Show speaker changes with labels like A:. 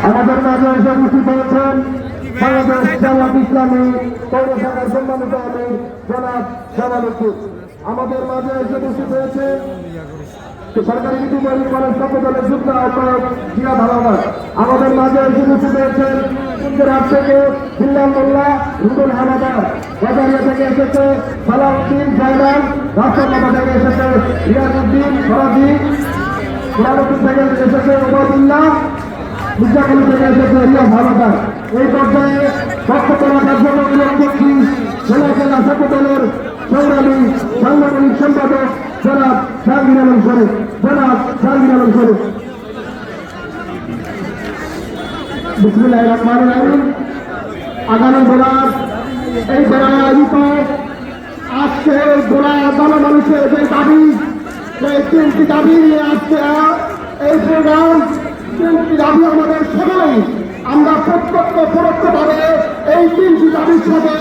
A: আমাদের মাঝে এসে উপস্থিত হয়েছেন বাংলাদেশ জামাত ইসলামী পৌর শাখার সম্মানিত আমির জনাব জামালউদ্দিন। আমাদের মাঝে এসে উপস্থিত হয়েছে সরকারি বিদ্যালয় কলেজ ছাত্রদলের যুগ্ম আহ্বায়ক জিয়াদ হাওলাদার। আমাদের মাঝে এসে উপস্থিত হয়েছেন কুন্দরহাট থেকে বিল্লাল মোল্লা, রুবেল হাওলাদার। বাজারিয়া থেকে এসেছে সালাউদ্দিন জায়নাল, রাষ্ট্রপতি থেকে এসেছে রিয়াজউদ্দিন ফরাজি, কোরআনপুর থেকে এসেছে ওবায়দুল্লাহ, মির্জাপুর থেকে এসেছে রিয়াজ হাওলাদার। এই পর্যায়ে বক্তব্য রাখার জন্য অনুরোধ করছি জেলা জেলা ছাত্রদলের সংগ্রামী সাংগঠনিক সম্পাদক জনাব জাহাঙ্গীর আলম শরীফ। বিসমিল্লাহির রহমানির রহিম। আগামী গোলাপ এই গোলায় আয়োজিত আজকে গোলায় মানুষের যে দাবি, সেই তিনটি দাবি নিয়ে আজকে এই প্রোগ্রাম। তিনটি দাবি আমাদের সকলেই আমরা প্রত্যক্ষ পরোক্ষভাবে এই তিনটি দাবির সাথে